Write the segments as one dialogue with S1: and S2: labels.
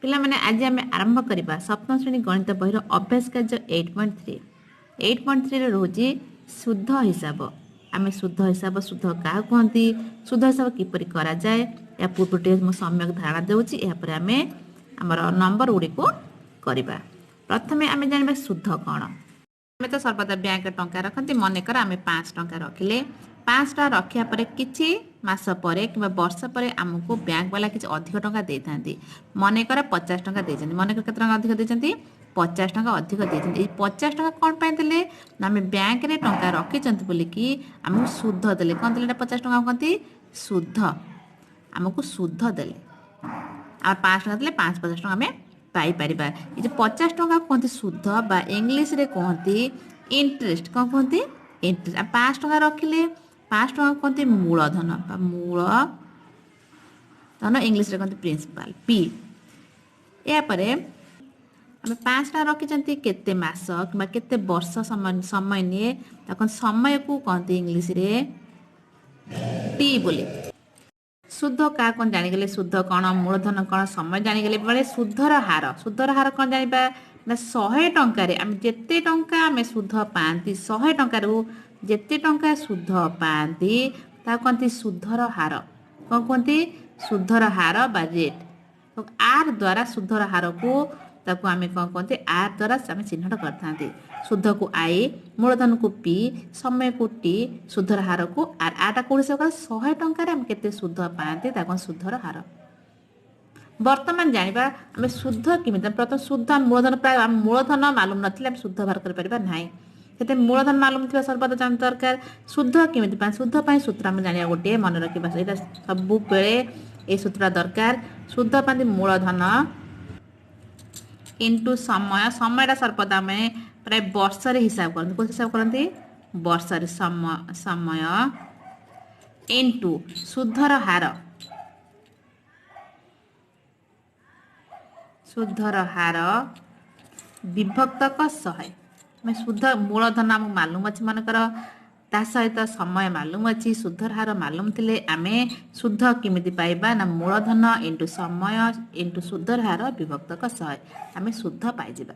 S1: पिला माने आज आम आरंभ करवा सप्तम श्रेणी गणित बहिर अभ्यास कार्य 8.3 8.3 रोचे शुद्ध हिसाब आम शुद्ध हिसाब शुद्ध क्या कहती शुद्ध हिसाब किपर करा जाए या पूर्व टे सम्यक धारणा देउछि यापर आम आमर नंबर गुड़ी को करवा प्रथमे आम जाना शुद्ध कौन आम तो सर्वदा बैंक टंका रखती मनकर आम 5 टंका रखिले 5 टका रखा पर किछि मास पर कि वर्ष पर आमको बैंक वाला किसी अधिक टंका दे था मनकर 50 टंका देते मनकर केते टंका अधिक देते 50 टंका अधिक देते 50 टंका कौन पाई देले आम बैंक रे टंका रखी बोलिकी आमको शुद्ध देले कौन देले 50 टंका कहती शुद्ध आमको शुद्ध देले आ 5 टंका देले 5-50 टंका आम पाइपर ये 50 टंका कहते शुद्ध बा इंग्लीश रे कहती इंटरेस्ट कौन कहती इंटरेस्ट 5 टंका रखिले 5 टंका कहते मूलधन बा मूलधन इंग्लीश रे कहते प्रिंसिपल पी यापर आम 5 टंका रखी केते मास कि केते वर्ष समय निए समय को कहते इंग्लीश रे टी बोली शुद्ध क्या कौन जानीगले शुद्ध कौन मूलधन कौन समय जानीगले बेले शुद्धर हार कौन जाना ना 100 टंकार आम जिते टंका आम शुद्ध पाती 100 टंकार जिते टंका शुद्ध पाती कहती शुद्धर हार कौन कहती शुद्धर हार बा रेट तो आर द्वारा शुद्धर हार को ताको आम कौन कहते आर द्वारा आम चिन्हट करते शुद्ध को आई मूलधन को पी समय को टी शुद्धर हार को आर आटा कौन से 100 टंकार आम केते शुद्ध पाती शुद्धर हार वर्तमान जाना आम शुद्ध किमी प्रथम शुद्ध मूलधन प्राय मूलधन मालूम ना शुद्ध बाहर कर ना मूलधन मालूम थी सर्वदा जान दरकार शुद्ध किमी शुद्ध सूत्र आम जाना गोटे मन रखा यहाँ सब बेले ये सूत्र दरकार शुद्ध पाती मूलधन इंटू समय समयटा सर्वदा आम प्राय वर्ष हिसाब करते कौन हिसाब करते वर्ष समय इंटू शुद्धर हार विभक्तक 100 मैं शुद्ध मूलधन आम मालूम अच्छी मनकर ता सहित समय मालूम अच्छी शुद्धर हार मालूम थे आम शुद्ध किमिति पाइबा ना मूलधन इंटू समय इंटू शुद्धर हार विभक्तक 100 आम शुद्ध पाइबा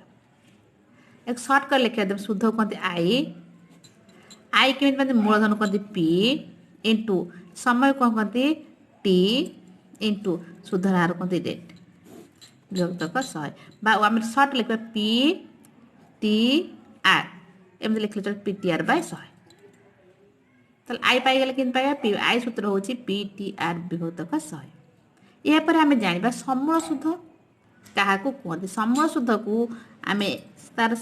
S1: एक सर्ट कर लिखा देव शुद्ध कहते आई किमिति मूलधन कहते पी इंटू समय कौन कहते टी इंटू शुद्धर हार कहते डेट विभक्तक 100 आम सर्ट लिखा पी टी आर एमती लिखले चल पी टी आर बाय 100 आई पाइगले कि पाइबा पी आई सूत्र हूँ पी टी आर विभक्तक 100 यापर आम जाना समूल शुद्ध क्या कहते समूल शुद्ध को आम तार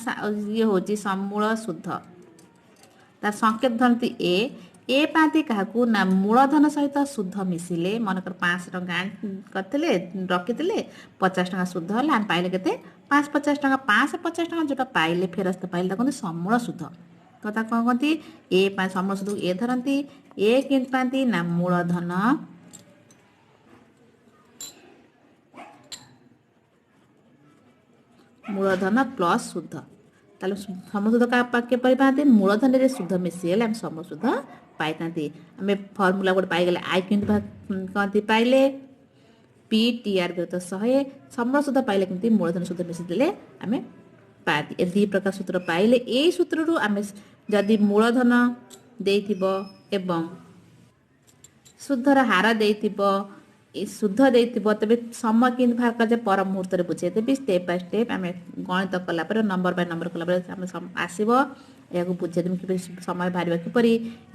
S1: ये हूँ समूल शुद्ध तार संकेत धरती ए पाती क्या ना मूलधन सहित शुद्ध मिसिले मनकर 5 टंका करते रखी 50 टंका शुद्ध है आम पाइले के 550 टंका 550 टंका जोटा पाइले फेरस्त पाइले कहते समूल शुद्ध कथा कौन कहती ए समूल शुद्ध ए धरती ए कि पाती ना मूलधन प्लस शुद्ध ताले समूल शुद्ध क्या पाते मूलधन रे शुद्ध मिसीगले आम समूल शुद्ध पाई आम फर्मूला गोटे पाइगले आई कि कहती पाइले पी टी आर विभक्त 100 समूल शुद्ध पाइले कि मूलधन शुद्ध मिसीदे आम पाती ए दी प्रकार सूत्र पाइले यही सूत्र आम जदि मूलधन देइथिबो एवं शुद्धर हार देइथिबो शुद्ध देइथिबो तबे समय कि बाहर कर पर मुहूर्त में बुझे देवी स्टेप बाय स्टेप आम गणित कलापर नंबर बाय नंबर कलापर आम आसो या बुझेदेवी कि समय बाहर किपर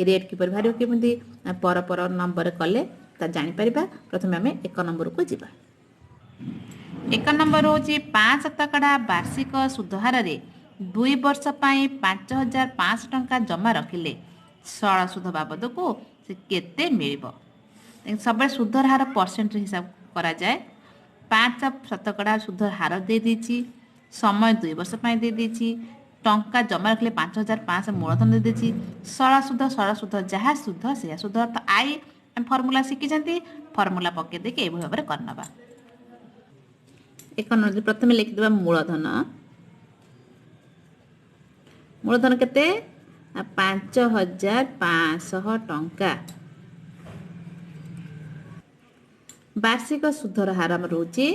S1: रेट किपर बाहर केमी पर नंबर कले जापर प्रथम आम 1 नंबर को जीवा 1 नंबर हूँ 5 शतकड़ा वार्षिक शुद्ध हार 2 वर्ष 5500 टंका जमा रखिले सरल शुद्ध बाबद को से केते मिलिबो सब शुद्धर हार परसेंट हिसाब करा जाए 5 शतकड़ा शुद्धर हार दे दीची समय 2 वर्ष दे दीची टंका जमा रखिले 5500 मूलधन दे दीची सरल शुद्ध जहाँ शुद्ध से शुद्ध अर्थ आई फर्मूला शिखी फर्मूला पके देके ये भाव में करनबा 1 नंबर प्रथम लिखिदेबा मूलधन केते 5500 टंका वार्षिक शुद्धर हार रोचे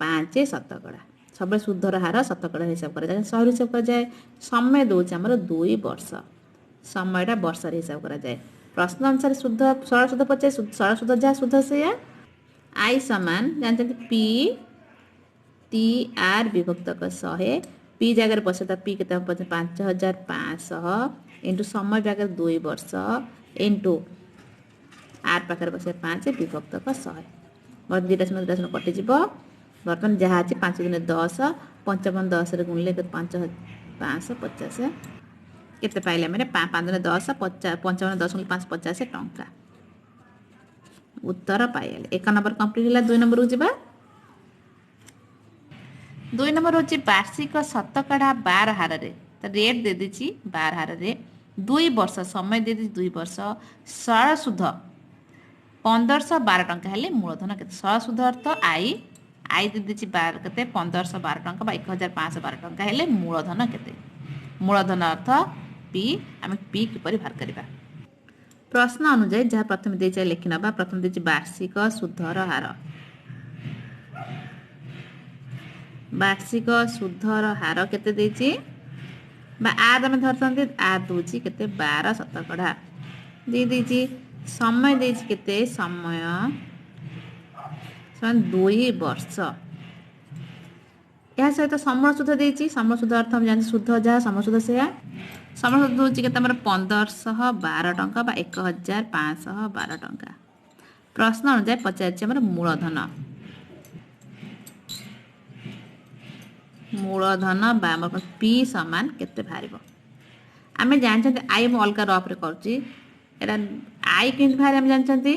S1: 5 शतकड़ा सब सुधर हार शतकड़ा हिसाब कराए 100 हिसाब कराए समय दूसरे आमर 2 वर्ष समयटा वर्ष हिसाब कराए प्रश्न अनुसार शुद्ध सरल सुध पचाए सरल सुध जहाँ शुद्ध से आई समान जानते पी टी आर विभक्तक 100 पी जगह बसे तो पी के 5500 इंटू समय जगह 2 वर्ष इंटू आर पाखे बसे 5 विभक्तक 100 बस दुटा शून्य कटिज बर्तमान जहाँ अच्छे 5 दिन 10 55 10 गुणिले 550 केते पाइले मैंने 5 दिन 10 55 10 गुणिले 550 टंका उत्तर पाइले 1 नंबर कंप्लीट है 2 नंबर को 2 नंबर हूँ वार्षिक शतकड़ा 12 हार रेट दे दी 12 हार 2 वर्ष समय दे दी 2 वर्ष सरल सुध 1512 टंका हेले मूलधन के सरल सुध अर्थ आई आई दे दी 12 के 1512 टंका 1512 टंका हेले मूलधन के मूलधन अर्थ पी आम पी किपर बाहर करवा प्रश्न अनुसार जहाँ प्रथम दे लिखि ना प्रथम दे वार्षिक सुधर हार वार्षिक सुधर हार केते देछि आद आम धरते आ दूची केते 12 शतकड़ा दे दीजिए समय देछि केते समय 2 वर्ष यह सहित समूह सुध देछि समूह सुध अर्थ हम जान सुध जहाँ समूह सुध से समूह सुध होछि केते हमर 1512 टंका 1512 टंका प्रश्न अनुसार पचार हमर मूलधन मूलधन पी समान केते बाहर आम जानते आई मु अलग रफ्रे करुच्ची आई कि बाहर आम जानते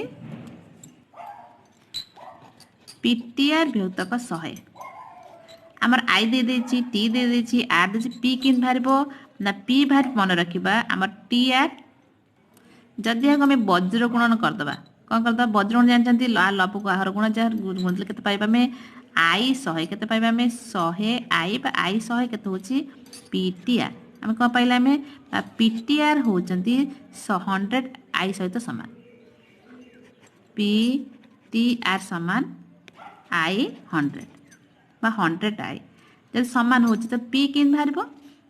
S1: पीटीआर विभक्तक 100 आमर आई दे देछि टी दे देछि आर दे पी कि बाहर ना पी बाहर मन रखा आमर टी आर जदि आम वज्र गुणन करदे कौन करदे वज्र गुण जानते लव को आहर गुण जहाँ गुणिले के पाइबा आम आई 100 के पाइबा आम 100 आई आई 100 के हूँ पीटीआर आम कौन पाइला आम पीटीआर होती 100 आई सहित सामान पी टी आर सामान आई 100 बा 100 आई जब सामान हो तो पी कि बाहर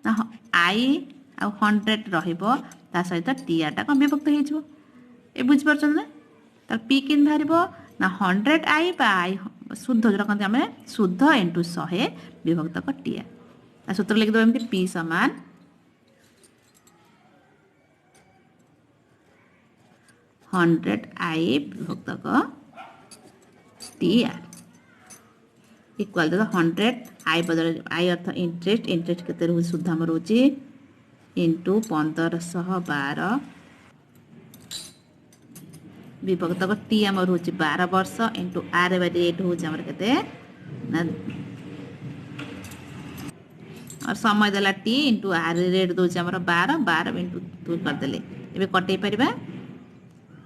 S1: ना आई आ 100 ता सहित टी आर टा कौन विभक्त हो बुझीपार ना तर पी कि बाहर ना 100 आई बा आई शुद्ध जो कहते आम शुद्ध इंटू 100 विभक्तक टी आर सूत्र लिखिदेव एमती पी समान 100 आई विभक्तक टी आर इक्वाल टू 100 आई बदल आई अर्थ इंटरेस्ट इंटरेस्ट केते रोज शुद्ध हम रोची इंटू 1512 विभक्तक टी आम रोची 12 वर्ष इंटू आर रेट हूँ के और समय देला टी इंटू आर रेट दूसरे आम 12 12 इंटू 2 करदे ये कटे पार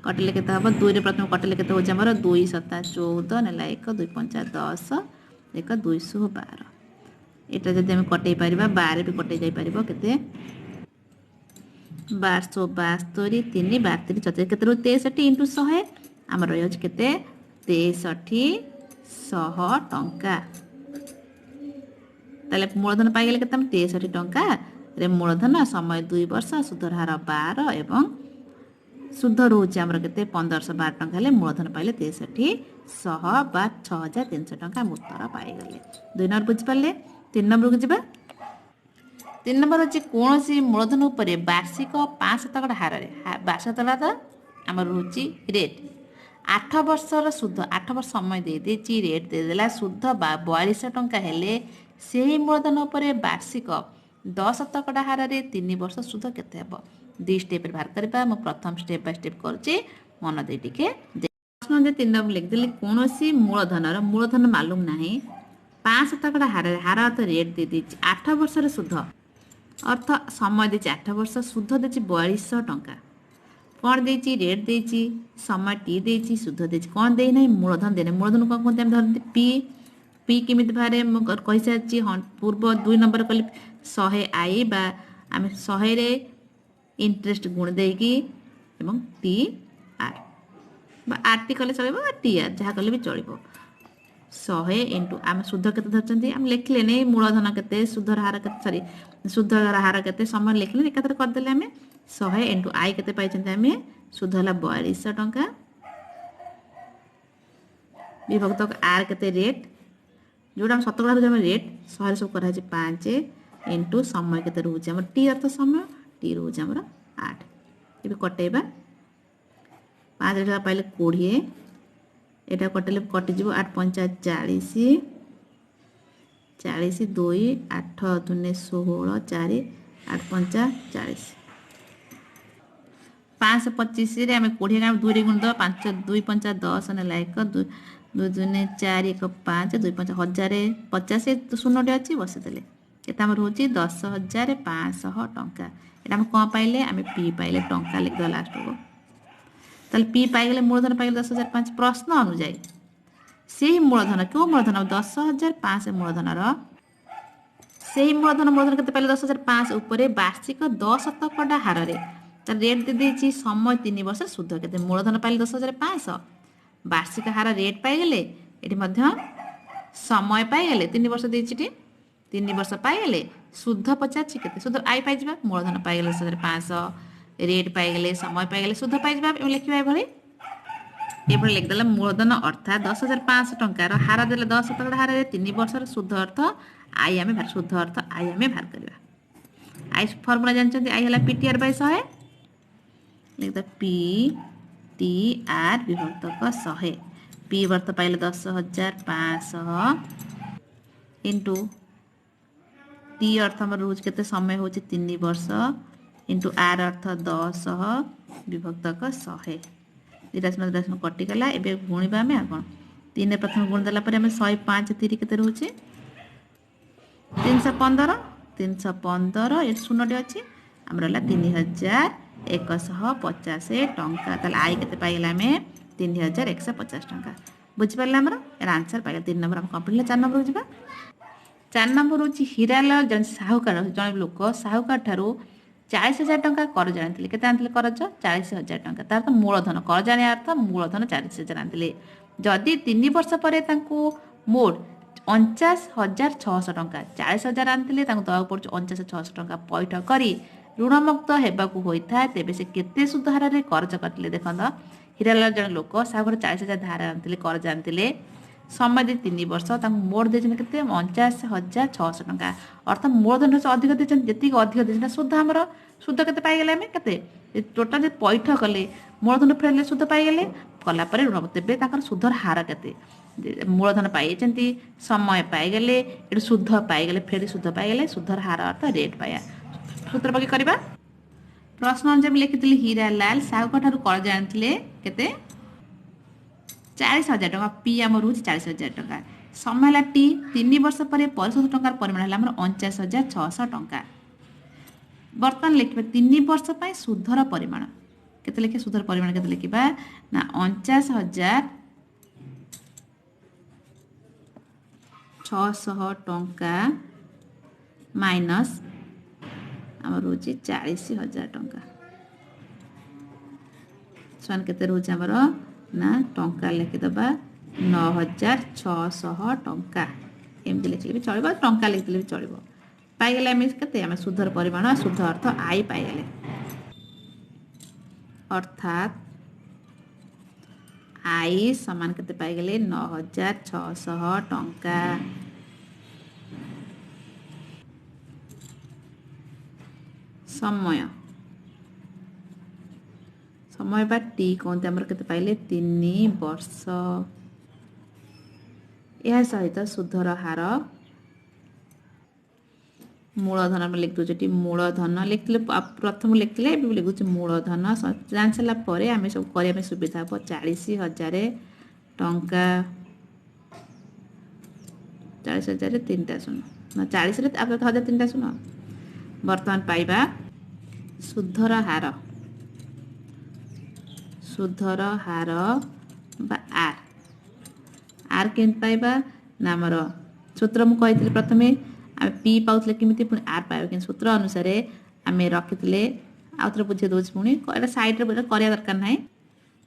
S1: कटिले के हम 2 प्रथम कटिले के हूँ आम 2 7 14 ना 1 2 5 10 1 212 यहाँ जब आम कटे पार 12 भी कटे जापर के 1272 3 32 34 के 63 इंटू 100 आम रही के 6300 टंका ताले मूलधन पाइगले के 63 टंका रे मूलधन समय 2 वर्ष सुधर हार 12 एवं शुद्ध रोचे आमर के 1512 टंका हेले मूलधन पाइले 6300 बा 6300 टंका उत्तर पाइगले 2 नंबर बुझिपारे 3 नंबर को जावा 3 नंबर अच्छे कौन सी मूलधन उपर वार्षिक 5 शतकड़ा हार वार्षिक शतकड़ा आम रोचे रेट 8 वर्षर शुद्ध 8 वर्ष समय दे रेट देदेला शुद्ध 4200 टंका हेले से ही मूलधन उपर वार्षिक 10 शतकड़ा हार 3 वर्ष शुद्ध केते हेब 2 स्टेप बाहर करवा मु प्रथम स्टेप बाय स्टेप करुच्ची मन दे टिके प्रश्न 3 नंबर लिखिदेली कौन मूलधन मालूम ना 5 शतकड़ा हार अर्थ रेट दे 8 वर्षर शुद्ध अर्थ समय दे 8 वर्ष शुद्ध दे 4200 टंका कौन दे रेट दे समय टी दे शुद्ध दे कौन दे ना मूलधन देना मूलधन कौन कहते हैं धरते पी पी केमी बाहर कही सारी पूर्व 2 नंबर कल 100 आई बा आम 100 रे इंटरेस्ट गुण देकी टी आर बा आर टी कले चलो टी आर जहाँ कले भी चलो 100 इंटू आम सुध के धरते आम लिखले नहीं मूलधन के सुधर हार के सॉरी सुधर हार के समय लिखले एकाथर करदे आम 100 इंटू आई के आम सुध है 4200 टंका विभक्त आर के रेट जोटा आम शतकड़ा जो रेट 100 सब कराई 5 इंटू समय के रोचे आम टी अर्थ समय टी रोचे आम 8 ये कटेबा 5 टका पाइले 20 एटा कटेले कटिज 8 5 40 40 2 8 2 16 4 8 5 40 525 आम 20 आम 2 गुण दे 5 2 5 10 ने लाइक 2 2 4 1 5 2 5 1050 शून्य अच्छी बसदेले केता रोचे 10,500 टंका ये आम कौन पाइले आम पी पाइले टंका लिखद लास्ट को ताल पी पाइगले मूलधन पाइगले 10,500 प्रश्न अनुजाई से मूलधन क्यों मूलधन 10,500 मूलधन से मूलधन मूलधन के पाइले 10,500 ऊपर वार्षिक 10% हार रेट दे देछि समय 3 वर्ष सुध के मूलधन पाइले 10,500 वार्षिक हार रेट पाइगले ये समय पाइगले 3 वर्ष देछि 3 वर्ष पाइगले सुध 50 के सुध आई पाई मूलधन पाइगले 10,500 रेट पाइगले समय पाइगले शुद्ध पाइबा लिखा ये लिखिदेला मूलधन अर्थात 10,500 टंकार हार देले 10% हार 3 वर्ष शुद्ध अर्थ आई आम शुद्ध अर्थ आई आम बाहर करवा आई फर्मुला जानते आई है पीटीआर बाय 100 लिखद पी टी आर विभक्तक 100 पी वर्त पाइले 10,500 इंटू टी अर्थ आम रोज के समय हूँ 3 वर्ष इंटू आर अर्थ 10 विभक्तक 100 दशम कटिगला ए गुणवा आम कौन 3 प्रथम गुण देला 105 3 के रोचे 315 315 ये शून्य अच्छी आम रहा 3,150 टंका ताल आई के पाइला आम 3,150 टंका बुझिपारे आमर यार आंसर पाइला 3 नंबर आम कंप्लीट 4 नंबर जावा 4 नंबर हूँ हीरालाल जन साहूकार जन लोक साहूकार ठारू 40,000 टंका कर जानी के करज 40,000 टंका तार तो मूलधन कर जाने अर्थ मूलधन 40,000 आनी जदि 3 वर्ष पर मोट 49,600 टंका 40,000 आनी दवा पड़े 49,600 टंका पैठ कर ऋणमुक्त होता है तेज से केते सुध हार करज करते देख हीरालाल जन लोक सागर 40,000 धार आनी कर जानी समय दे 3 वर्ष मोट देते 49,600 टंका अर्थ मूलधन अधिक देते जी अधिक देते शुद्ध आमर शुद्ध के पाइगले आम के टोटाल पैठ कले मूलधन फेरले शुद्ध पाइगले कलापर ऋण तेज शुद्धर हार के मूलधन पाई समय पाइगले ये शुद्ध पाइगले फेर शुद्ध पाइगले शुद्धर हार अर्थ रेट पाया सूत्र पक करवा प्रश्न अनुसार लिखी हीरालाल साहूका ठारू कर जानी के 40,000 टका पी आम रोज 40,000 टका समय है टी 3 वर्ष पर परिशोध टंकार परिमाण है 49,600 टंका बर्तमान लिखा 3 वर्ष पर सुधर परिमाण के लिखे सुधर परिमाण के लिखा ना 49,600 टंका माइनस आम रोज 40,000 टंका सन के रोज आमर ना टंका लिखिदबा 9,600 टंका एमती लिखले भी चलो टंका लिखले भी चलो पाइगले आम के शुद्धर परिमाण शुद्ध अर्थ आई पाइगले अर्थात आई समान के पाइगले 9,600 टंका समय समय बा टी कहते आमर के पाइले 3 वर्ष यह सहित शुद्धर हार मूलधन आम लिख दूचे मूलधन लिखते प्रथम लिखते लिखुचे मूलधन जान सारापर आम सब करने सुविधा हम 40,000 टंका 40,000 3टा शून्य 40 1000 3टा शून्य बर्तमान पाइबा शुद्धर हार शुद्धर हार बा आर आर के पाइबा ना आमर सूत्र मुझे प्रथम आम पी पाऊले केमी पुणी आर पाइबा कि सूत्र अनुसार आम रखी आउ थे बुझे दूसरी पुणी सैड्रे कराया दरकार ना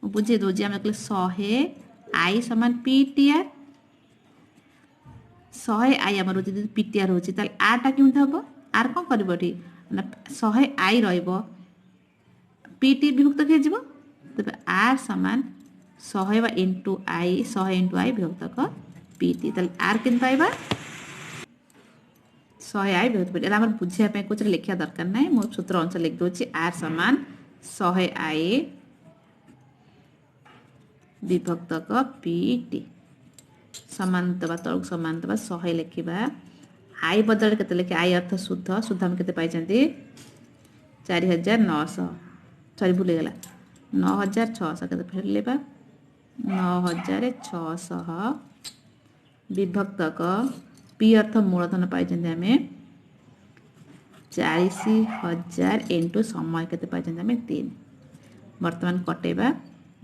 S1: बुझे दूसरी आम 100 आई समान पी टी आर शहे आई आम रोचे पीटीआर रोचे ताल आरटा केमी हम आर कौन कर शहे आई पीटी विभक्त किए तेज आर सामान शहे इंटू आई विभक्तक पीटी ताल आर के पाइबा शहे आई विभक्त पीटी आम बुझापी कुछ लिखा दरकार ना मो सूत्र अनुसार लिख दूसरी आर सामान शहे आई विभक्तक पीटी सामान दबा तलक सामान दबा शहे लिखा आई बदल के लिखे आई अर्थ शुद्ध शुद्ध आम के 4900 सरी भूलीगला 9600 के फिर लेबा 9600 विभक्तक पी अर्थ मूलधन पाई आम 40,000 इंटू समय के 3 बर्तमान कटेबा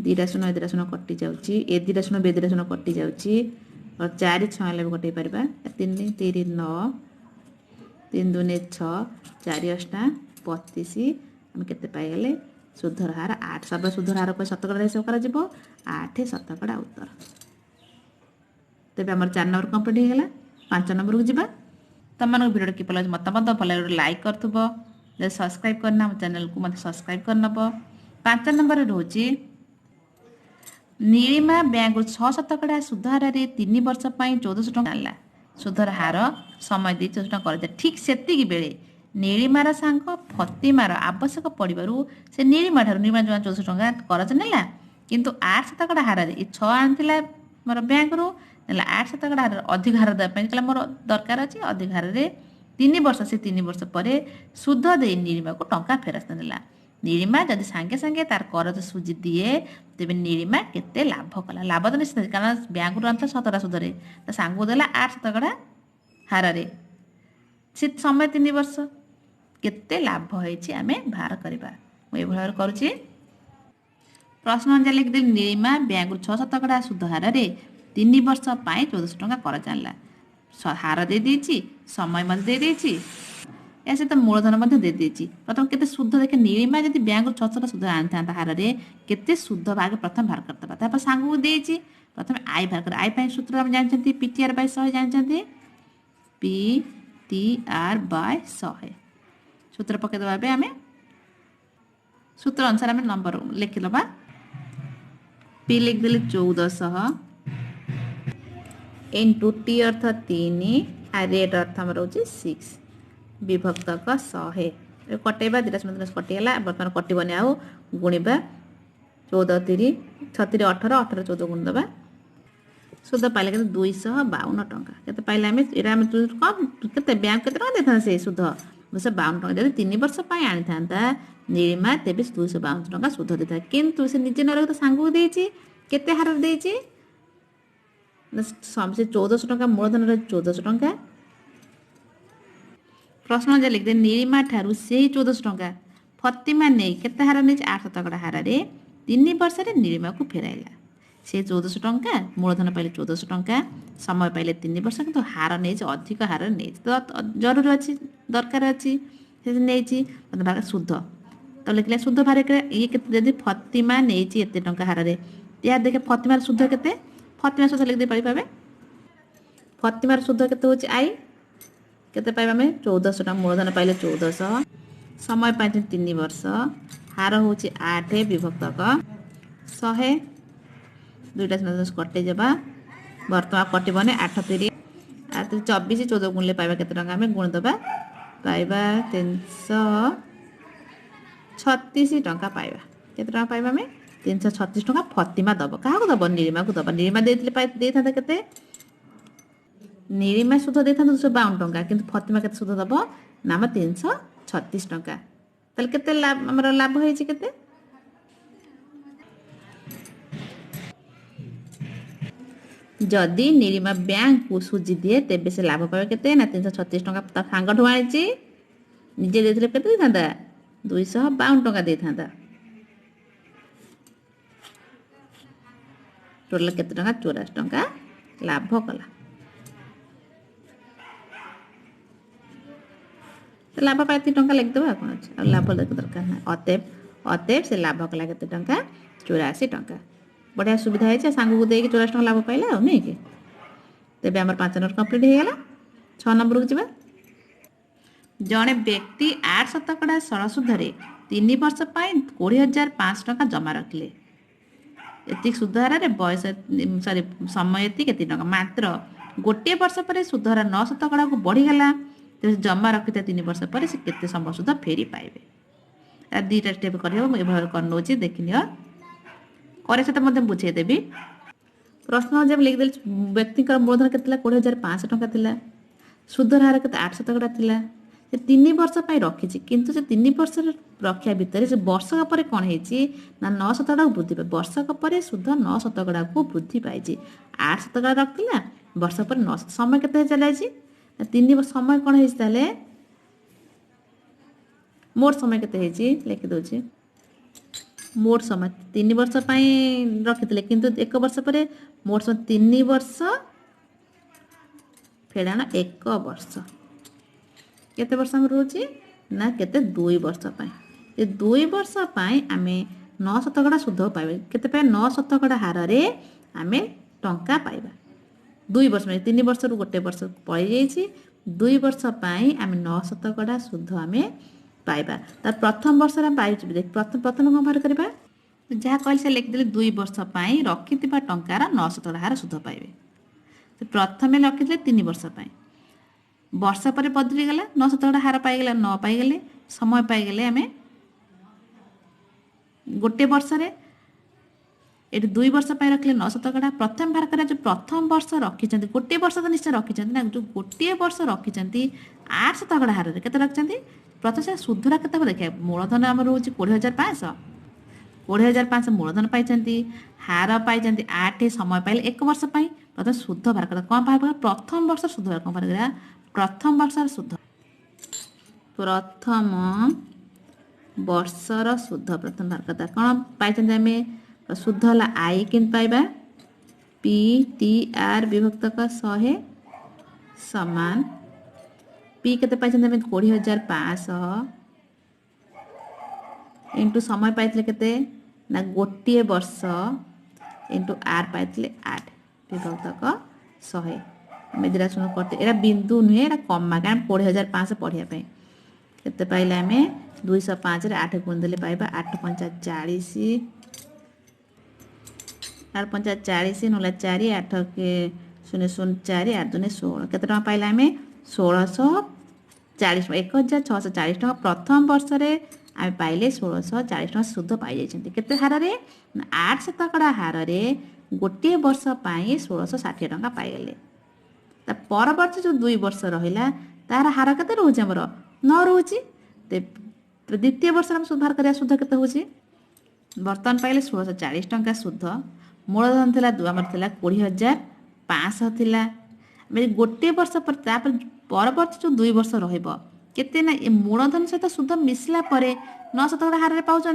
S1: 2 शून्य कटि जाऊँगी ए 2 शून्य बे 2 शून्य कटि जाऊँगी और 4 6 भी कटे पार 3 3 9 3 2 6 4 8 25 आम के पाइगले शुद्धर हार 8 सब शुद्धर हार को शतकड़ा हिसाब कर 8 शतकड़ा उत्तर तेज आम 4 नंबर कंप्लीट हो गला 5 नंबर को जीवा तुम मन भिडियो कि भल मतामत भल लाइक करथुब सब्सक्राइब करना चैनल को मत सब्सक्राइब करनब 5 नंबर रोचे नीलिमा बैंक 6 शतकड़ा सुध हार 3 वर्ष 1400 टଙ୍କା आनला सुधर हार समय 1400 टଙ୍କା कर ठीक सेतिकी बेले नीलिमार सांग फतिमार आवश्यक पड़ू से नीलिमा ठार नीलिमा जो 1400 टଙ୍କା करज नेला किंतु 8 शतकड़ा हार 6 आनिला मोर बैंक रू नेला 8 शतकड़ा हार अधिक हार देवा मोर दरकार अच्छी अधिक हार 3 वर्ष से 3 वर्ष पर सुध दे नीलिमा को टंका फेरस्त नेला नीलिमा जदि सांगे सांगे तार करज सुझी दिए तेज नीलिमा केते लाभ कला लाभ तो निश्चित कारण बैंक रू आनता 17 सुधरे तो सांग देला 8 शतकड़ा हार से समय 3 वर्ष केते लाभ होइछि आमे बाहर करबा मैं भार करूछि प्रश्न अनुसार लिखदे नीलिमा बैंक 6 शतकड़ा सुध हार 3 वर्ष 1400 टଙ୍କା कर जानला हार दे देछि समय मत दे देछि या सहित मूलधन दे देछि प्रथम केते शुद्ध देखे नीलिमा जदि बैंक 600 सुध आनी हार केते शुद्ध भाग प्रथम बाहर करदबा तापर सांग को देछि प्रथम आई बाहर कर आई पई सूत्र हम जानछंती पीटीआर बाय 100 जानछंती पीटीआर बाय 100 सूत्र पके दबा बे हमें सूत्र अनुसार हमें नंबर लिख लबा पी लिख देले 1400 इंटू टी अर्थ 3 आ रेट अर्थ हम रोचे 6 विभक्तक 100 कटेबा 2 शून्य कटिगला बर्तमान कटबनी आउ गुणिबा 14 3 36 18 18 14 गुण दबा सुध पाइले के 252 टଙ୍କା केते पाइले हमें एरा हम कम केते बैंक केते टଙ୍କା देथा से सुध 252 टଙ୍କା जदि 3 वर्ष पाई आनी थांता नीलिमा तेबे 252 टଙ୍କା सुध देता किंतु से निजे नरक तो सांगू देछि केते हार देछि से 1400 टଙ୍କା मूलधन 1400 टଙ୍କା प्रश्न जे लिख दे नीलिमा ठारू से 1400 टଙ୍କା फतिमा नहीं केते हार नहीं 8 शतकड़ा हार 3 वर्ष नीलिमा को फेराइला से 1400 टଙ୍କା मूलधन पाइले 1400 टଙ୍କା समय पाइले 3 वर्ष किंतु हार नहीं अधिक हार नहीं तो जरूर अच्छी दरकार अच्छी से नहीं भाग शुद्ध तो लिखले शुद्ध भार ये जदि फतिमा नहीं एत टଙ୍କା हार या देखे फतिमार शुद्ध केते फतिमा शुद्ध लिख दे पाइबे फतिमार शुद्ध केते होची आई केते पाइबा में 1400 टଙ୍କା मूलधन पाइले 1400 समय पाइ 3 वर्ष हार होची 8 विभक्तक 100 2टा शून्य कटे जाबा वर्तमान कटबने 8 3 24 14 गुणले पाइबा केते टଙ୍କା हमें गुण दबा पाइबा 336 टଙ୍କା पाइबा केते टଙ୍କା पाइबा में 336 टଙ୍କା फतिमा दब क्या दब नीलिमा को दब नीलिमा दे था केते नीलिमा सुध दे था 252 टଙ୍କା किंतु फतिमा केते सुध दब नाम 336 टଙ୍କା तले केते लाभ हमर लाभ होई छि केते जदि नीलिमा बैंक को सुझी दिए तेबे से लाभ पावे केते ना 336 टଙ୍କା ता सांगठु आनी छि निजे देथिले केते देथांदा 252 टଙ୍କା देथांदा टोटल केते टଙ୍କା 84 टଙ୍କା लाभ कला लाभ पाए 3 टଙ୍କା लिख देबा कोन अछि लाभ देख दरकार ना अतएव से लाभ कला केते टଙ୍କା 84 टଙ୍କା बढ़िया सुविधा है सांग को देके 84 टଙ୍କା लाभ पाइला नहीं कि तेबे आमर 5 नंबर कंप्लीट हो गला। 6 नंबर को जीवा। जड़े व्यक्ति 8 शतकड़ा सरल सुधरे 3 वर्ष 20,500 टका जमा रखिले। एति सुध हार बयस सरी समय एति केति टका मात्र गोटे वर्ष पर सुध हार 9 शतकड़ा को बढ़ीगला। तो जमा रखी 3 वर्ष पर से केते समय सुध फेरी पाइबे। दुईटा स्टेप कर नौचे देखनी करे से मत बुझेदेवी। प्रश्न जब लिखिदेली व्यक्ति मूलधन के 20,500 टका थिला, सुध हार के 8 शतकड़ा थिला। से 3 वर्ष रखी किंतु से 3 वर्ष रखा भितर से वर्षक पर कौन है ना 9 शतकड़ा को वृद्धि पाए। वर्षक पर सुध 9 शतकड़ा को वृद्धि पाई। 8 शतकड़ा रखा वर्ष पर 9 समय के चलाई 3 वर्ष समय कौन है मोट समय के लिखिदे। मोट समय 3 वर्ष रखी किंतु 1 वर्ष पर मोट समय 3 वर्ष फेड़ाण 1 वर्ष केते वर्ष रोचे ना केते 2 वर्ष ये 2 वर्ष आम 9 शतकड़ा सुध पाइबा केते 9 शतकड़ा हार आम टंका पाइबा 2 वर्ष 3 वर्ष रु गोटे वर्ष पलि जाइए 2 वर्ष आम 9 शतकड़ा सुध आम पाइबा। तार प्रथम वर्ष पाइबे देख प्रथम कौन बाहर करवा जहाँ कहली से लिखिदेली 2 वर्ष रखि टंकार 9 शतकड़ा हार सुध पाइबे। प्रथम रखिदे 3 वर्ष वर्ष पर बदली गला 9 शतकड़ा हार पाइगला 9 पाइगले समय पाइगले आम गोटे वर्ष ये 2 वर्ष रखिले 9 शतकड़ा प्रथम बाहर कर जो प्रथम वर्ष रखी गोटे वर्ष तो निश्चय रखी ना जो गोटे वर्ष रखी 8 शतकड़ा हार के रखी प्रथम से सुधरा के देखा मूलधन आम रोचे 20,500 20,500 मूलधन पाई हार पाई 8 समय पाइले 1 वर्ष प्रथम सुध बाहर कर कौन बाहर प्रथम वर्ष सुध कौन बाहर कर प्रथम वर्ष सुध प्रथम वर्षर सुध प्रथम बाहर करता कौन पाई आम सुध है आई कि पाइबा PTR विभक्तक 100 समान पी के 20,500 इंटू समय पाई के ना गोटे वर्ष इंटू आर पाई 8 विभक्तक 100 मेदिरा शुण करते एरा बिंदु नुहे एरा कमा क्या 20,500 पढ़ाई के पाइले आम 205 8 गुणदेले पाइबा 8 5 40 8 5 40 नला 4 8 के 0 0 4 8 2 16 केते टका पाइला आम 1640 1640 टका प्रथम वर्ष आम पाइले 1640 टका सुध पाई केते हार 8 शतकड़ा हार गोटे वर्ष 1660 टका पाइगले। परवर्ती जो 2 वर्ष रहा तार हार के रोचे आमर 9 रोचे द्वितीय वर्ष आम सुधार कर सुध के बर्तमान पाइले 1640 टका सुध मूलधन थिला आमर थिला 20,500 थिला गोटे वर्ष पर परवर्ती जो 2 वर्ष केते ना ये मूलधन सहित सुध मिसला 9 शतकड़ा हार पाँच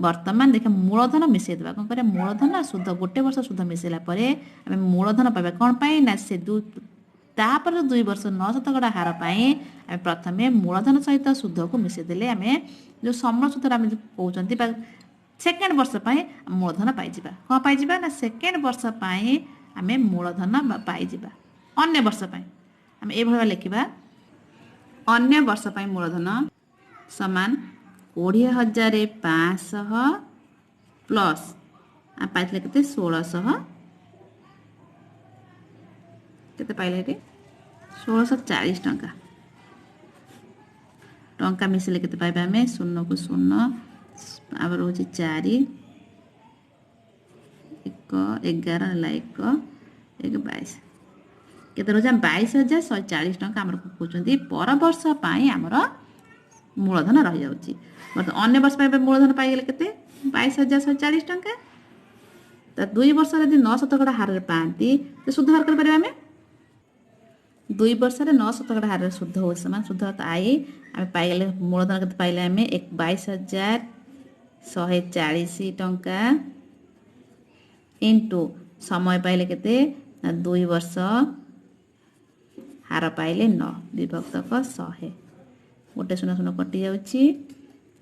S1: बर्तमान देख मूलधन मिसई देवा कौन कर मूलधन सुध गोटे वर्ष सुध मिसैला आम मूलधन पाइबा कौन पाई ना से तापर 2 वर्ष 9 शतकड़ा हार आम प्रथम मूलधन सहित सुध को मिसईदेले आम जो समूल सुध आम कहते सेकेंड वर्ष मूलधन पाइबा कौन पाइबा ना सेकेंड वर्ष आम मूलधन पाइबा अन्य वर्ष आम ये लिखा अन्य वर्ष मूलधन समान 20,500 प्लस आम पाई के 1600 केते पाइले 1640 टंका टंका मिसले केते पाइबा आम 0 को 0 आम रोचे 4 1 11 1 1 22 केते रोचे 22,140 टंका आमर कहते पर वर्ष आमर मूलधन रही जाउची अन्य वर्ष मूलधन पाइगले केते 22,140 टंका 2 वर्ष 9 शतकड़ा हार पाती तो सुध बाहर कर आम 2 वर्ष 9 शतकड़ा हार शुद्ध हो समान शुद्ध आई आम पाइगले मूलधन के पाइले आम 22,140 टंका इंटू समय पाइले केते 2 वर्ष हार पाइले 9 विभक्तक 100 गोटे 0 0 कटि जाउची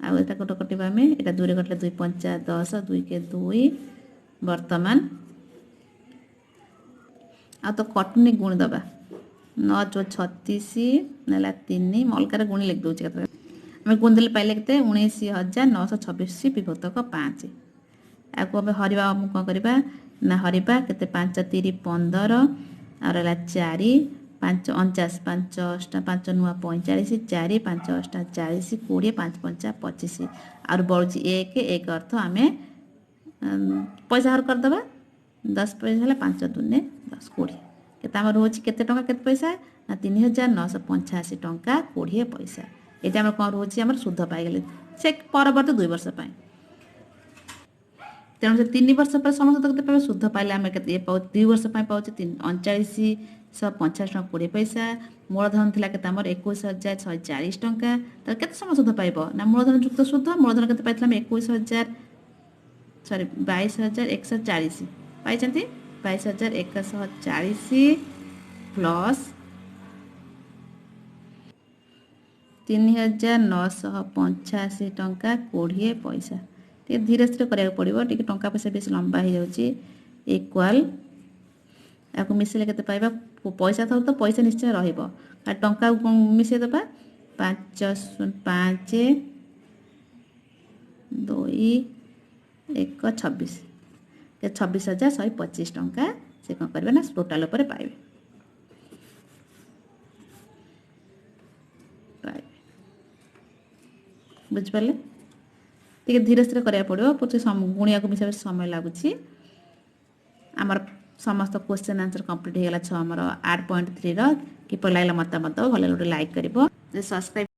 S1: आटा गोटे कटा आम यहाँ 2 कटिले 2 5 10 2 के 2 बर्तमान आ तो कटुनी गुणी दबा 9 चौ 36 नाला 3 अलगार गुणी लिख दूचे आम गुणी देले पाइले के 19,926 विभक्तक 5 आपको अब हरवा कौन करवा ना हरवा के 5 3 15 और रहा 4 5 49 5 8 5 9 45 4 5 8 40 20 5 5 25 और बढ़ुची 1 अर्थ आम पैसा हर करदे 10 पैसा है 5 दूने 10 20 के रोचे केते टंका केते पैसा ना 3,985 टंका 20 पैसा ये कौन रोचे आम सुध पाइगले से परवर्त 2 वर्ष तेणु से 3 वर्ष पर समस्त के शुद्ध पाइले आम के 2 वर्ष पाऊँ 39,150 टଙ୍କା 20 पैसा मूलधन थी के 21,140 टଙ୍କା तो के समय शुद्ध पाइब ना मूलधन युक्त शुद्ध मूलधन के 22,140 पाई 22,140 प्लस 3,985 टଙ୍କା 20 पैसा टे धीरे धीरे कराया पड़ो टे टंका पैसा बेस लंबा हो जाऊँगी इक्वाल आपको मिसेले के पाइबा पैसा था तो पैसा निश्चय रहा टंका मिसे दबा 5 5 2 1 26 26,125 टंका से कौन करेंगे ना टोटाल पर पाइबे बुझिपारे टे धीरे धीरे कराया पड़ो गुणिया को मिसा समय लगुच आमर समस्त क्वेश्चन आंसर कंप्लीट हो गला 6 आमर 8.3 किपर लगे मतामत भले गोटे लाइक कर सब्सक्राइब